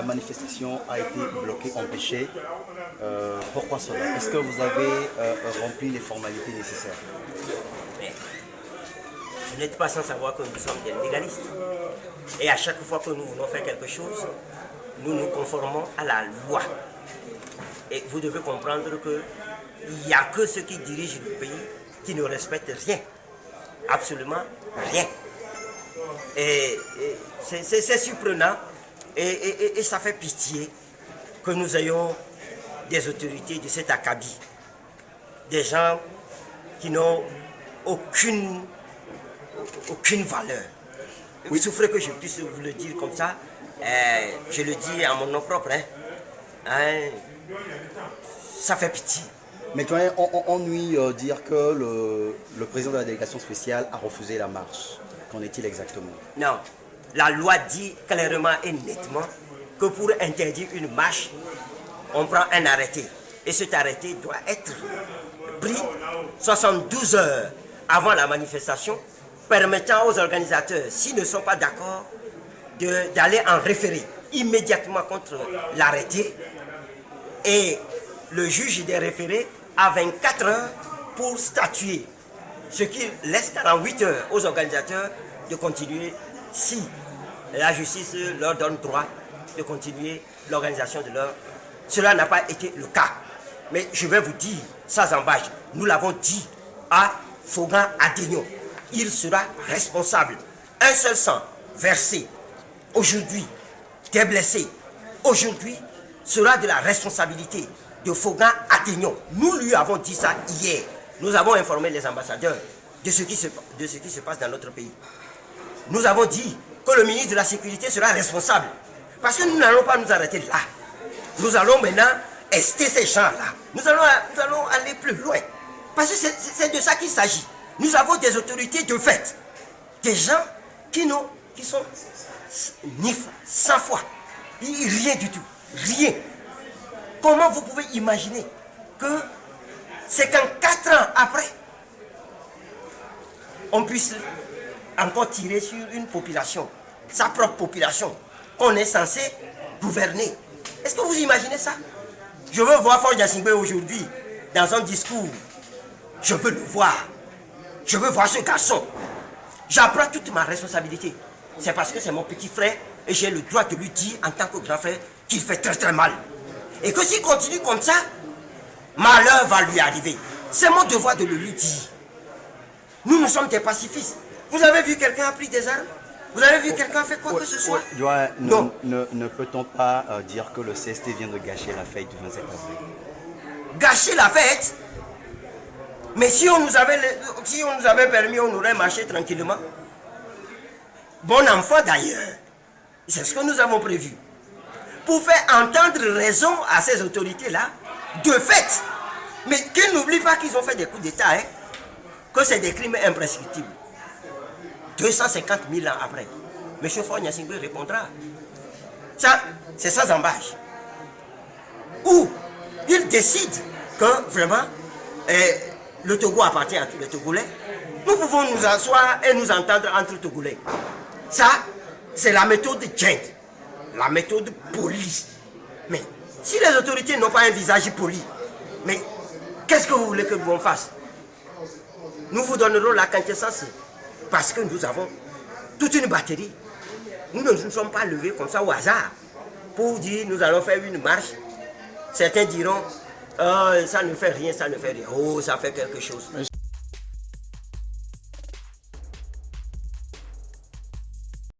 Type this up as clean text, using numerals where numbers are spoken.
manifestation a été bloquée, empêchée. Pourquoi cela? Est-ce que vous avez rempli les formalités nécessaires? Vous n'êtes pas sans savoir que nous sommes des légalistes. Et à chaque fois que nous voulons faire quelque chose, nous nous conformons à la loi. Et vous devez comprendre qu'il n'y a que ceux qui dirigent le pays qui ne respectent rien. Absolument rien. Et c'est surprenant et ça fait pitié que nous ayons des autorités de cet acabit. Des gens qui n'ont aucune valeur. Vous souffrez que je puisse vous le dire comme ça. Je le dis à mon nom propre. Ça fait pitié. Mais quand même, on nuit dire que le président de la délégation spéciale a refusé la marche. Qu'en est-il exactement? Non. La loi dit clairement et nettement que pour interdire une marche, on prend un arrêté. Et cet arrêté doit être pris 72 heures avant la manifestation, permettant aux organisateurs, s'ils ne sont pas d'accord, d'aller en référé immédiatement contre l'arrêté. Et le juge des référés a 24 heures pour statuer, ce qui laisse 48 heures aux organisateurs de continuer, si la justice leur donne droit de continuer l'organisation de leur... Cela n'a pas été le cas. Mais je vais vous dire, sans embâche, nous l'avons dit à Fogan Adénion, il sera responsable. Un seul sang versé aujourd'hui, des blessés, aujourd'hui, sera de la responsabilité de Fogan Adénion. Nous lui avons dit ça hier. Nous avons informé les ambassadeurs de ce qui se passe dans notre pays. Nous avons dit que le ministre de la Sécurité sera responsable. Parce que nous n'allons pas nous arrêter là. Nous allons maintenant ester ces gens-là. Nous allons aller plus loin. Parce que c'est de ça qu'il s'agit. Nous avons des autorités de fait. Des gens qui sont sans foi. Rien du tout. Rien. Comment vous pouvez imaginer que c'est qu'en 4 ans après, on puisse encore tirer sur une population, sa propre population, qu'on est censé gouverner? Est-ce que vous imaginez ça? Je veux voir Faure Gnassingbé aujourd'hui dans un discours. Je veux le voir. Je veux voir ce garçon. J'apprends toute ma responsabilité. C'est parce que c'est mon petit frère et j'ai le droit de lui dire en tant que grand frère qu'il fait très très mal. Et que s'il continue comme ça, malheur va lui arriver. C'est mon devoir de le lui dire. Nous sommes des pacifistes. Vous avez vu quelqu'un a pris des armes? Vous avez vu quelqu'un a fait quoi que ce soit? Non. Ne peut-on pas dire que le CST vient de gâcher la fête du 27 avril? Gâcher la fête? Mais si on nous avait permis, on aurait marché tranquillement. Bon enfant d'ailleurs. C'est ce que nous avons prévu. Pour faire entendre raison à ces autorités-là, de fait. Mais qu'ils n'oublient pas qu'ils ont fait des coups d'État, que c'est des crimes imprescriptibles. 250 000 ans après, M. Faure Gnassingbé répondra. Ça, c'est sans embâche. Ou il décide que vraiment le Togo appartient à tous les Togolais. Nous pouvons nous asseoir et nous entendre entre Togolais. Ça, c'est la méthode Djent, la méthode polie. Mais si les autorités n'ont pas un visage poli, mais qu'est-ce que vous voulez que nous fasse? Nous vous donnerons la quintessence parce que nous avons toute une batterie. Nous ne nous sommes pas levés comme ça au hasard pour dire nous allons faire une marche. Certains diront ça ne fait rien, ça ne fait rien. Oh, ça fait quelque chose.